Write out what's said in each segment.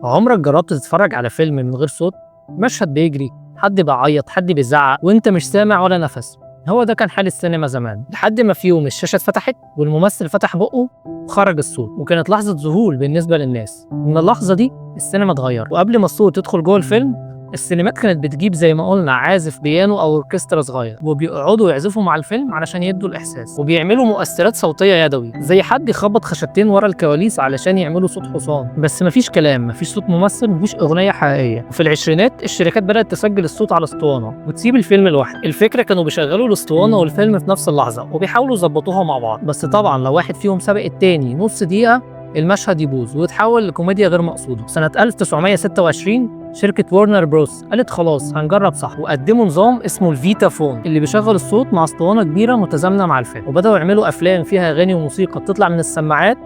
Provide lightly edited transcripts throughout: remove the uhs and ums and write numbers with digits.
عمرك جربت تتفرج على فيلم من غير صوت؟ مشهد بيجري، حد بيعيط، حد بيزعق وانت مش سامع ولا نفس. هو ده كان حال السينما زمان، لحد ما في يوم الشاشة اتفتحت والممثل فتح بقه وخرج الصوت، وكانت لحظة ذهول بالنسبة للناس. من اللحظة دي السينما اتغير، وقبل ما الصوت يدخل جوه الفيلم السينمات كانت بتجيب زي ما قلنا عازف بيانو او اوركسترا صغير، وبيقعدوا يعزفوا مع الفيلم علشان يدوا الاحساس، وبيعملوا مؤثرات صوتيه يدوي زي حد يخبط خشبتين ورا الكواليس علشان يعملوا صوت حصان. بس مفيش كلام، مفيش صوت ممثل، مفيش اغنيه حقيقيه. وفي العشرينات الشركات بدات تسجل الصوت على اسطوانه وتسيب الفيلم لوحده. الفكره كانوا بيشغلوا الاسطوانه والفيلم في نفس اللحظه وبيحاولوا يظبطوها مع بعض، بس طبعا لو واحد فيهم سبق التاني نص دقيقه المشهد يبوظ ويتحول لكوميديا غير مقصوده. سنة 1926 شركة وارنر بروس قالت خلاص هنجرب صح، وقدموا نظام اسمه الفيتا فون اللي بيشغل الصوت مع اسطوانة كبيرة متزامنة مع الفيلم، وبدأوا يعملوا أفلام فيها أغاني وموسيقى بتطلع من السماعات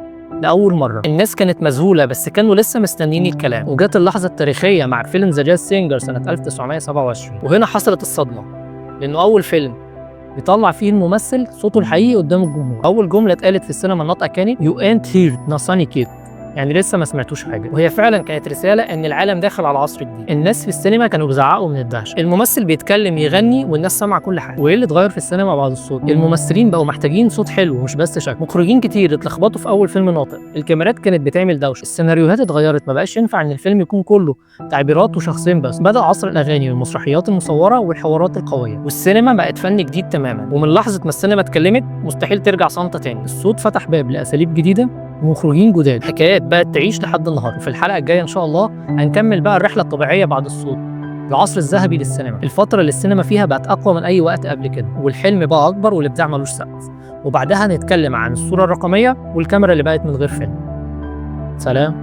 لأول مرة. الناس كانت مذهولة بس كانوا لسه مستنيين الكلام، وجات اللحظة التاريخية مع فيلم ذا جاز سينجر سنة 1927. وهنا حصلت الصدمة، لأنه أول فيلم بيطلع فيه الممثل صوته الحقيقي قدام الجمهور. اول جمله اتقالت في السينما الناطقه كانت يو انت هيرد ناساني كيد، يعني لسه ما سمعتوش حاجه. وهي فعلا كانت رساله ان العالم داخل على عصر جديد. الناس في السينما كانوا بيزعقوا من الدهشه، الممثل بيتكلم يغني والناس سامعه كل حاجه. وايه اللي اتغير في السينما بعد الصوت؟ الممثلين بقوا محتاجين صوت حلو مش بس شكل. مخرجين كتير اتلخبطوا في اول فيلم ناطق، الكاميرات كانت بتعمل دوشه، السيناريوهات اتغيرت، ما بقاش ينفع ان الفيلم يكون كله تعبيرات وشخصين بس. بدا عصر الاغاني والمسرحيات المصوره والحوارات القويه، والسينما بقت فن جديد تماما. ومن لحظه ما السينما اتكلمت مستحيل ترجع صامته تاني. الصوت فتح باب لاساليب جديده ومخرجين جداد، حكايات بقت تعيش لحد النهارده. وفي الحلقه الجايه ان شاء الله هنكمل بقى الرحله الطبيعيه بعد الصوت، العصر الذهبي للسينما، الفتره اللي السينما فيها بقت اقوى من اي وقت قبل كده، والحلم بقى اكبر والابداع ملوش سقف. وبعدها هنتكلم عن الصوره الرقميه والكاميرا اللي بقت من غير فيلم. سلام.